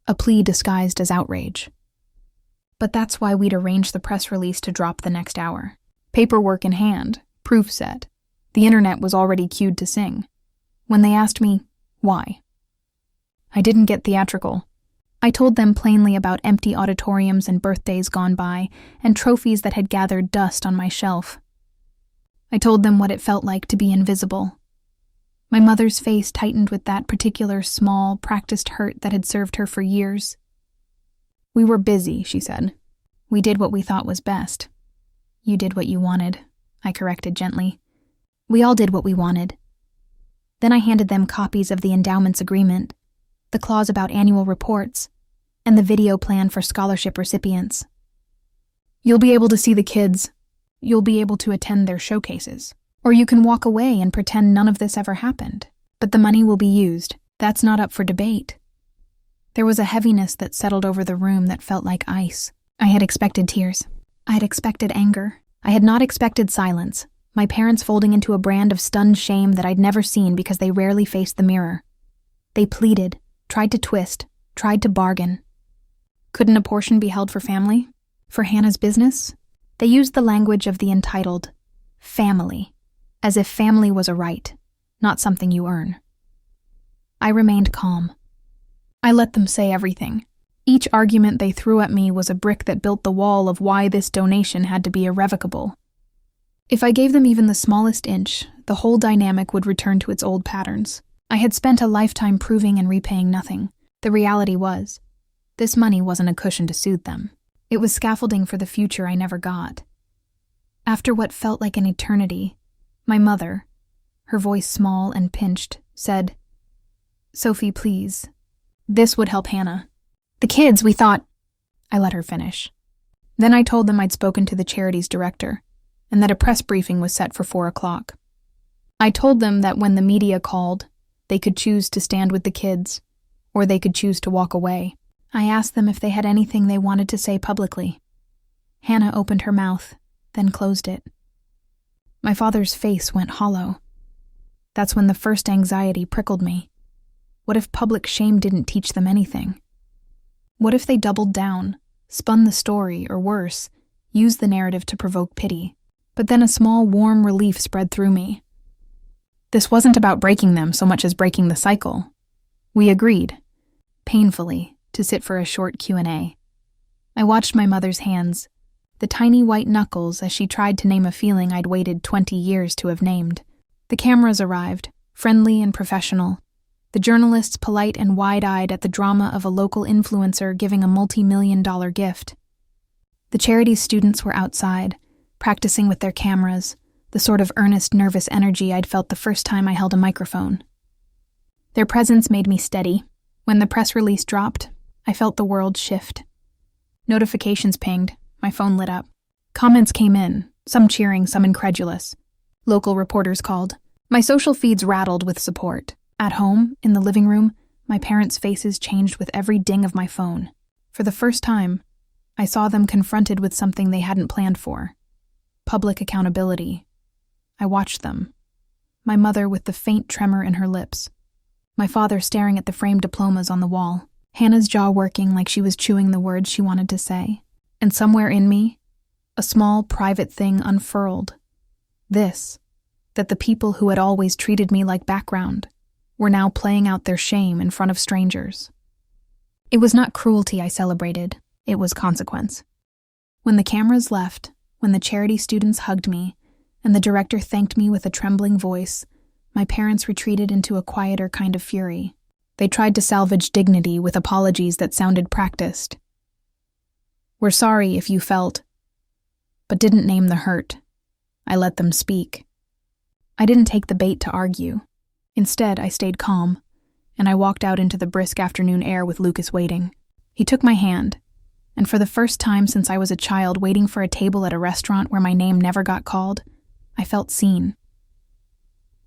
a plea disguised as outrage. But that's why we'd arranged the press release to drop the next hour. Paperwork in hand, proof set. The internet was already cued to sing. When they asked me, why? I didn't get theatrical. I told them plainly about empty auditoriums and birthdays gone by, and trophies that had gathered dust on my shelf. I told them what it felt like to be invisible. My mother's face tightened with that particular small, practiced hurt that had served her for years. "We were busy," she said. "We did what we thought was best." "You did what you wanted," I corrected gently. "We all did what we wanted." Then I handed them copies of the endowment's agreement, the clause about annual reports, and the video plan for scholarship recipients. "You'll be able to see the kids. You'll be able to attend their showcases. Or you can walk away and pretend none of this ever happened. But the money will be used. That's not up for debate." There was a heaviness that settled over the room that felt like ice. I had expected tears. I had expected anger. I had not expected silence, my parents folding into a brand of stunned shame that I'd never seen because they rarely faced the mirror. They pleaded, tried to twist, tried to bargain. Couldn't a portion be held for family? For Hannah's business? They used the language of the entitled, family, as if family was a right, not something you earn. I remained calm. I let them say everything. Each argument they threw at me was a brick that built the wall of why this donation had to be irrevocable. If I gave them even the smallest inch, the whole dynamic would return to its old patterns. I had spent a lifetime proving and repaying nothing. The reality was, this money wasn't a cushion to soothe them. It was scaffolding for the future I never got. After what felt like an eternity, my mother, her voice small and pinched, said, "Sophie, please. This would help Hannah. The kids, we thought..." I let her finish. Then I told them I'd spoken to the charity's director, and that a press briefing was set for 4 o'clock. I told them that when the media called, they could choose to stand with the kids, or they could choose to walk away. I asked them if they had anything they wanted to say publicly. Hannah opened her mouth, then closed it. My father's face went hollow. That's when the first anxiety prickled me. What if public shame didn't teach them anything? What if they doubled down, spun the story, or worse, used the narrative to provoke pity? But then a small, warm relief spread through me. This wasn't about breaking them so much as breaking the cycle. We agreed, painfully, to sit for a short Q&A. I watched my mother's hands, the tiny white knuckles as she tried to name a feeling I'd waited 20 years to have named. The cameras arrived, friendly and professional. The journalists polite and wide-eyed at the drama of a local influencer giving a multi-million-dollar gift. The charity's students were outside, practicing with their cameras, the sort of earnest, nervous energy I'd felt the first time I held a microphone. Their presence made me steady. When the press release dropped, I felt the world shift. Notifications pinged, my phone lit up. Comments came in, some cheering, some incredulous. Local reporters called. My social feeds rattled with support. At home, in the living room, my parents' faces changed with every ding of my phone. For the first time, I saw them confronted with something they hadn't planned for. Public accountability. I watched them. My mother with the faint tremor in her lips. My father staring at the framed diplomas on the wall. Hannah's jaw working like she was chewing the words she wanted to say. And somewhere in me, a small, private thing unfurled. This, that the people who had always treated me like background were now playing out their shame in front of strangers. It was not cruelty I celebrated, it was consequence. When the cameras left, when the charity students hugged me, and the director thanked me with a trembling voice, my parents retreated into a quieter kind of fury. They tried to salvage dignity with apologies that sounded practiced. We're sorry if you felt, but didn't name the hurt. I let them speak. I didn't take the bait to argue. Instead, I stayed calm, and I walked out into the brisk afternoon air with Lucas waiting. He took my hand, and for the first time since I was a child waiting for a table at a restaurant where my name never got called, I felt seen.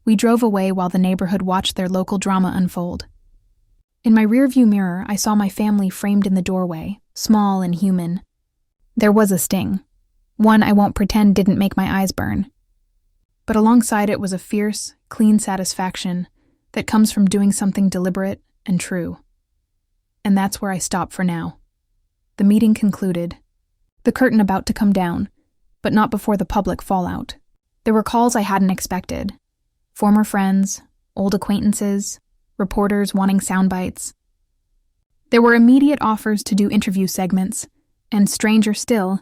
We drove away while the neighborhood watched their local drama unfold. In my rearview mirror, I saw my family framed in the doorway, small and human. There was a sting, one I won't pretend didn't make my eyes burn. But alongside it was a fierce, clean satisfaction that comes from doing something deliberate and true. And that's where I stop for now. The meeting concluded, the curtain about to come down, but not before the public fallout. There were calls I hadn't expected. Former friends, old acquaintances, reporters wanting sound bites. There were immediate offers to do interview segments, and stranger still,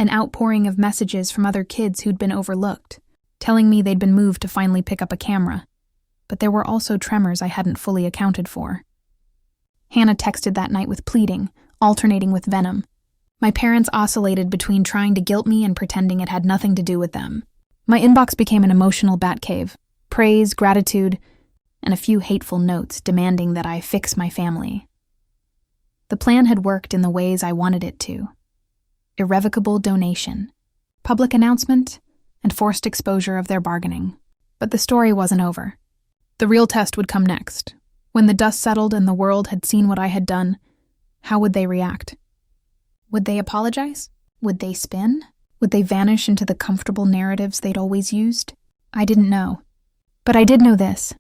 an outpouring of messages from other kids who'd been overlooked, telling me they'd been moved to finally pick up a camera. But there were also tremors I hadn't fully accounted for. Hannah texted that night with pleading, alternating with venom. My parents oscillated between trying to guilt me and pretending it had nothing to do with them. My inbox became an emotional batcave, praise, gratitude, and a few hateful notes demanding that I fix my family. The plan had worked in the ways I wanted it to. Irrevocable donation, public announcement, and forced exposure of their bargaining. But the story wasn't over. The real test would come next. When the dust settled and the world had seen what I had done, how would they react? Would they apologize? Would they spin? Would they vanish into the comfortable narratives they'd always used? I didn't know. But I did know this.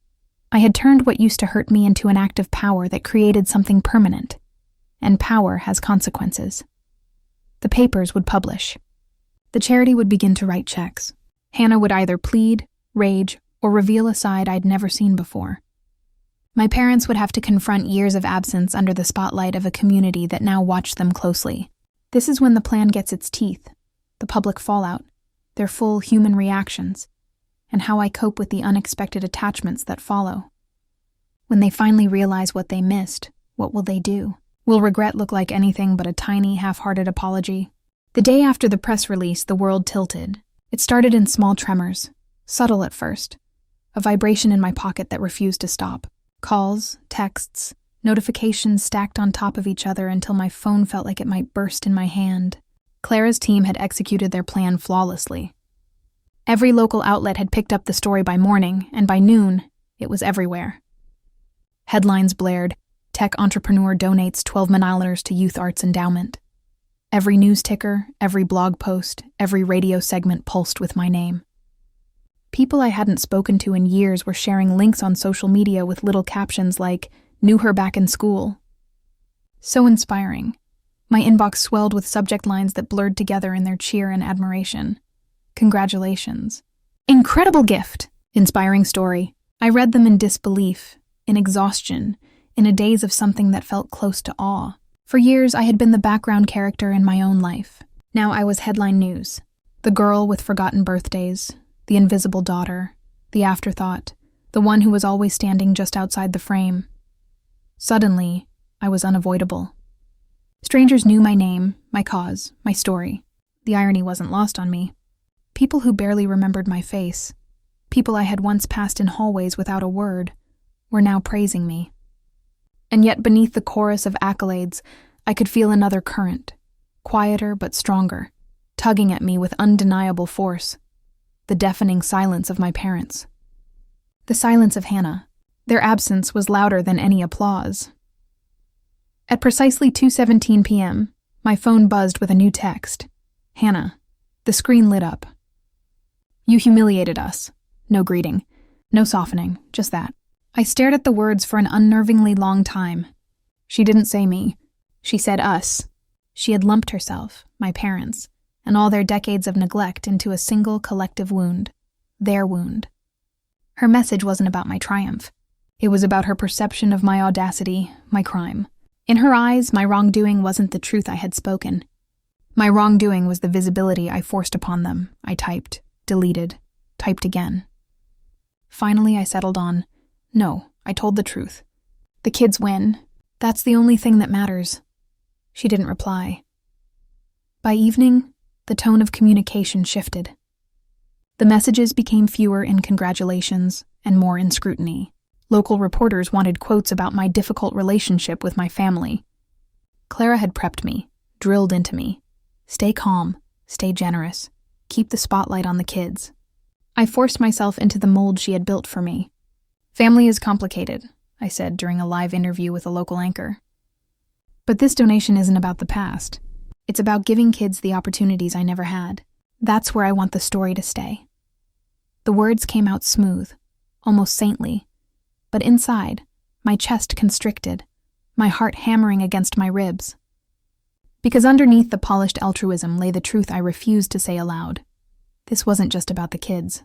I had turned what used to hurt me into an act of power that created something permanent. And power has consequences. The papers would publish. The charity would begin to write checks. Hannah would either plead, rage, or reveal a side I'd never seen before. My parents would have to confront years of absence under the spotlight of a community that now watched them closely. This is when the plan gets its teeth, the public fallout, their full human reactions, and how I cope with the unexpected attachments that follow. When they finally realize what they missed, what will they do? Will regret look like anything but a tiny, half-hearted apology? The day after the press release, the world tilted. It started in small tremors, subtle at first, a vibration in my pocket that refused to stop. Calls, texts, notifications stacked on top of each other until my phone felt like it might burst in my hand. Clara's team had executed their plan flawlessly. Every local outlet had picked up the story by morning, and by noon, it was everywhere. Headlines blared, tech entrepreneur donates $12 million to youth arts endowment. Every news ticker, every blog post, every radio segment pulsed with my name. People I hadn't spoken to in years were sharing links on social media with little captions like, "Knew her back in school." So inspiring. My inbox swelled with subject lines that blurred together in their cheer and admiration. Congratulations. Incredible gift. Inspiring story. I read them in disbelief, in exhaustion, in a daze of something that felt close to awe. For years, I had been the background character in my own life. Now I was headline news. The girl with forgotten birthdays, the invisible daughter, the afterthought, the one who was always standing just outside the frame. Suddenly, I was unavoidable. Strangers knew my name, my cause, my story. The irony wasn't lost on me. People who barely remembered my face, people I had once passed in hallways without a word, were now praising me. And yet beneath the chorus of accolades, I could feel another current, quieter but stronger, tugging at me with undeniable force. The deafening silence of my parents. The silence of Hannah. Their absence was louder than any applause. At precisely 2:17 p.m., my phone buzzed with a new text. "Hannah." The screen lit up. "You humiliated us." No greeting. No softening. Just that. I stared at the words for an unnervingly long time. She didn't say me. She said us. She had lumped herself, my parents, and all their decades of neglect into a single collective wound. Their wound. Her message wasn't about my triumph. It was about her perception of my audacity, my crime. In her eyes, my wrongdoing wasn't the truth I had spoken. My wrongdoing was the visibility I forced upon them. I typed, deleted, typed again. Finally, I settled on, no, I told the truth. The kids win. That's the only thing that matters. She didn't reply. By evening, the tone of communication shifted. The messages became fewer in congratulations and more in scrutiny. Local reporters wanted quotes about my difficult relationship with my family. Clara had prepped me, drilled into me. Stay calm, stay generous, keep the spotlight on the kids. I forced myself into the mold she had built for me. "Family is complicated," I said during a live interview with a local anchor. "But this donation isn't about the past. It's about giving kids the opportunities I never had. That's where I want the story to stay." The words came out smooth, almost saintly, but inside, my chest constricted, my heart hammering against my ribs. Because underneath the polished altruism lay the truth I refused to say aloud. This wasn't just about the kids.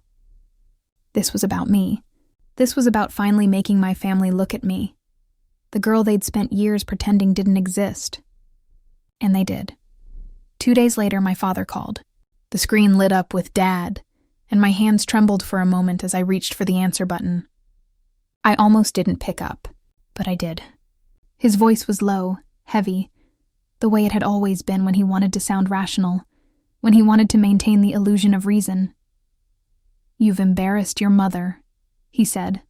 This was about me. This was about finally making my family look at me. The girl they'd spent years pretending didn't exist. And they did. 2 days later, my father called. The screen lit up with "Dad," and my hands trembled for a moment as I reached for the answer button. I almost didn't pick up, but I did. His voice was low, heavy, the way it had always been when he wanted to sound rational, when he wanted to maintain the illusion of reason. "You've embarrassed your mother," he said.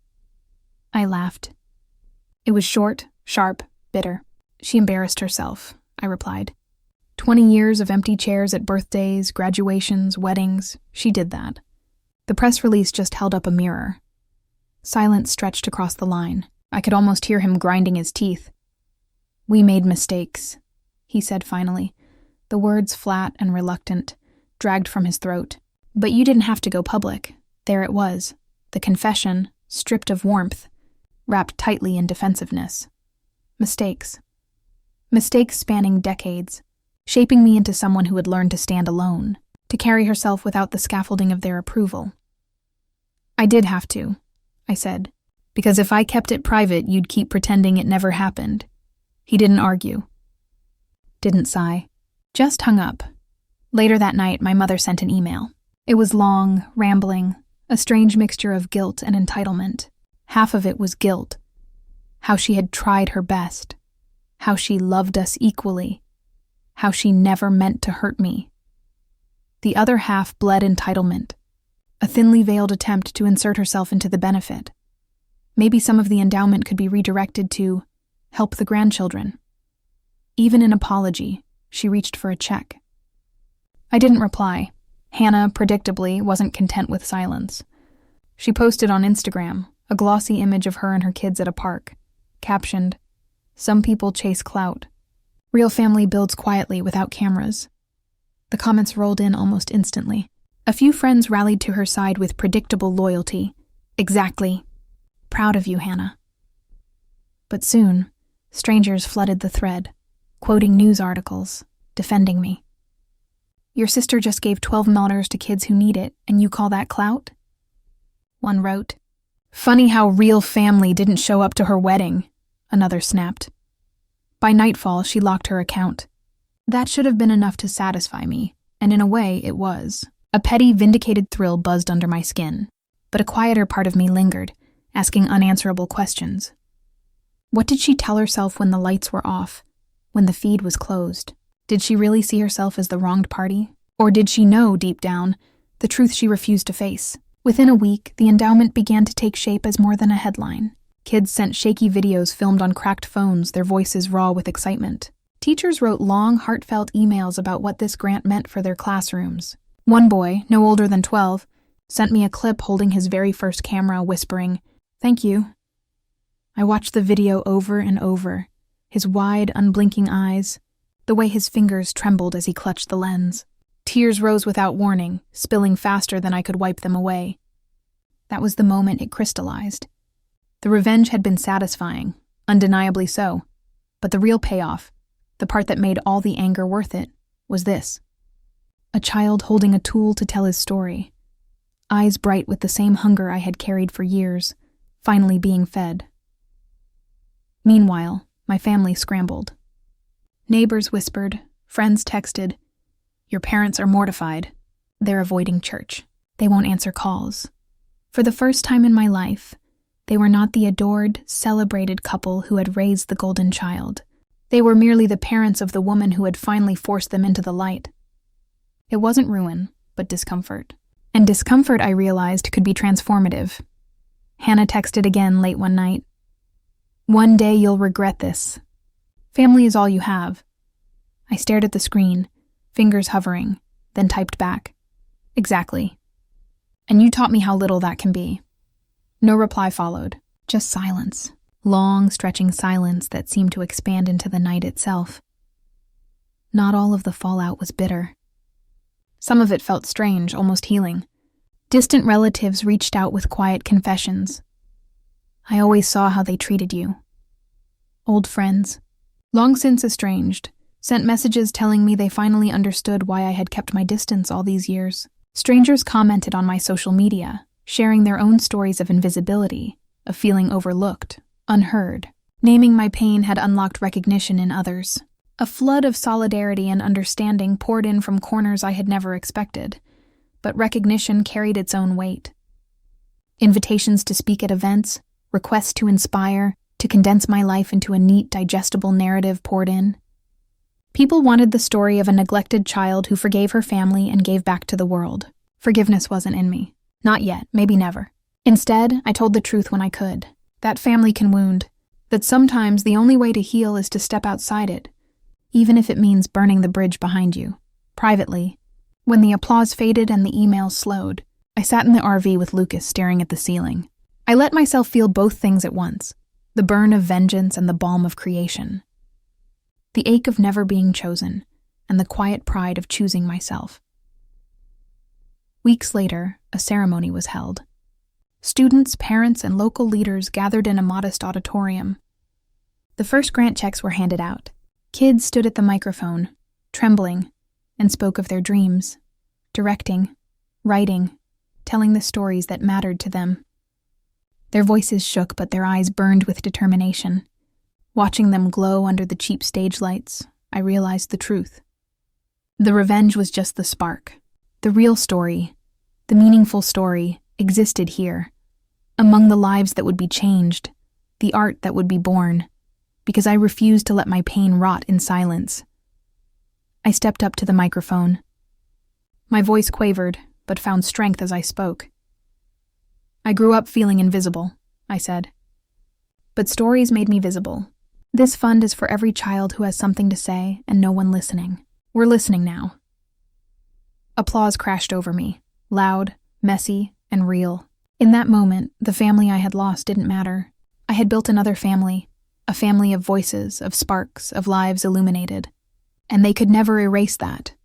I laughed. It was short, sharp, bitter. "She embarrassed herself," I replied. 20 years of empty chairs at birthdays, graduations, weddings, she did that. The press release just held up a mirror. Silence stretched across the line. I could almost hear him grinding his teeth. "We made mistakes," he said finally, the words flat and reluctant, dragged from his throat. "But you didn't have to go public." There it was, the confession, stripped of warmth, wrapped tightly in defensiveness. Mistakes. Mistakes spanning decades, shaping me into someone who had learned to stand alone, to carry herself without the scaffolding of their approval. "I did have to," I said, "because if I kept it private, you'd keep pretending it never happened." He didn't argue. Didn't sigh. Just hung up. Later that night, my mother sent an email. It was long, rambling, a strange mixture of guilt and entitlement. Half of it was guilt. How she had tried her best. How she loved us equally. How she never meant to hurt me. The other half bled entitlement. A thinly veiled attempt to insert herself into the benefit. Maybe some of the endowment could be redirected to help the grandchildren. Even in apology, she reached for a check. I didn't reply. Hannah, predictably, wasn't content with silence. She posted on Instagram a glossy image of her and her kids at a park, captioned, "Some people chase clout. Real family builds quietly without cameras." The comments rolled in almost instantly. A few friends rallied to her side with predictable loyalty. Exactly. Proud of you, Hannah. But soon, strangers flooded the thread, quoting news articles, defending me. Your sister just gave $12 to kids who need it, and you call that clout? One wrote. Funny how real family didn't show up to her wedding, another snapped. By nightfall, she locked her account. That should have been enough to satisfy me, and in a way, it was. A petty, vindicated thrill buzzed under my skin, but a quieter part of me lingered, asking unanswerable questions. What did she tell herself when the lights were off, when the feed was closed? Did she really see herself as the wronged party? Or did she know, deep down, the truth she refused to face? Within a week, the endowment began to take shape as more than a headline. Kids sent shaky videos filmed on cracked phones, their voices raw with excitement. Teachers wrote long, heartfelt emails about what this grant meant for their classrooms. One boy, no older than 12, sent me a clip holding his very first camera, whispering, "Thank you." I watched the video over and over, his wide, unblinking eyes, the way his fingers trembled as he clutched the lens. Tears rose without warning, spilling faster than I could wipe them away. That was the moment it crystallized. The revenge had been satisfying, undeniably so, but the real payoff, the part that made all the anger worth it, was this. A child holding a tool to tell his story, eyes bright with the same hunger I had carried for years, finally being fed. Meanwhile, my family scrambled. Neighbors whispered, friends texted, "Your parents are mortified. They're avoiding church. They won't answer calls." For the first time in my life, they were not the adored, celebrated couple who had raised the golden child. They were merely the parents of the woman who had finally forced them into the light. It wasn't ruin, but discomfort. And discomfort, I realized, could be transformative. Hannah texted again late one night. "One day you'll regret this. Family is all you have." I stared at the screen, fingers hovering, then typed back. "Exactly. And you taught me how little that can be." No reply followed, just silence. Long, stretching silence that seemed to expand into the night itself. Not all of the fallout was bitter. Some of it felt strange, almost healing. Distant relatives reached out with quiet confessions. "I always saw how they treated you." Old friends, long since estranged, sent messages telling me they finally understood why I had kept my distance all these years. Strangers commented on my social media, sharing their own stories of invisibility, of feeling overlooked, unheard. Naming my pain had unlocked recognition in others. A flood of solidarity and understanding poured in from corners I had never expected, but recognition carried its own weight. Invitations to speak at events, requests to inspire, to condense my life into a neat, digestible narrative poured in. People wanted the story of a neglected child who forgave her family and gave back to the world. Forgiveness wasn't in me. Not yet, maybe never. Instead, I told the truth when I could. That family can wound. That sometimes the only way to heal is to step outside it, even if it means burning the bridge behind you. Privately, when the applause faded and the emails slowed, I sat in the RV with Lucas staring at the ceiling. I let myself feel both things at once, the burn of vengeance and the balm of creation. The ache of never being chosen, and the quiet pride of choosing myself. Weeks later, a ceremony was held. Students, parents, and local leaders gathered in a modest auditorium. The first grant checks were handed out. Kids stood at the microphone, trembling, and spoke of their dreams, directing, writing, telling the stories that mattered to them. Their voices shook, but their eyes burned with determination. Watching them glow under the cheap stage lights, I realized the truth. The revenge was just the spark. The real story, the meaningful story, existed here, among the lives that would be changed, the art that would be born, because I refused to let my pain rot in silence. I stepped up to the microphone. My voice quavered, but found strength as I spoke. "I grew up feeling invisible," I said. "But stories made me visible. This fund is for every child who has something to say and no one listening. We're listening now." Applause crashed over me, loud, messy, and real. In that moment, the family I had lost didn't matter. I had built another family, a family of voices, of sparks, of lives illuminated. And they could never erase that.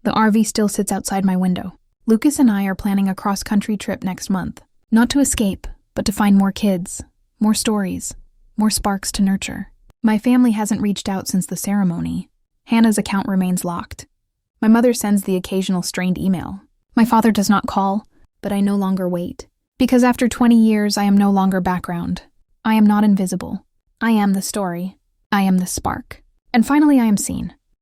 The RV still sits outside my window. Lucas and I are planning a cross-country trip next month. Not to escape, but to find more kids, more stories, more sparks to nurture. My family hasn't reached out since the ceremony. Hannah's account remains locked. My mother sends the occasional strained email. My father does not call, but I no longer wait. Because after 20 years, I am no longer background. I am not invisible. I am the story. I am the spark. And finally, I am seen.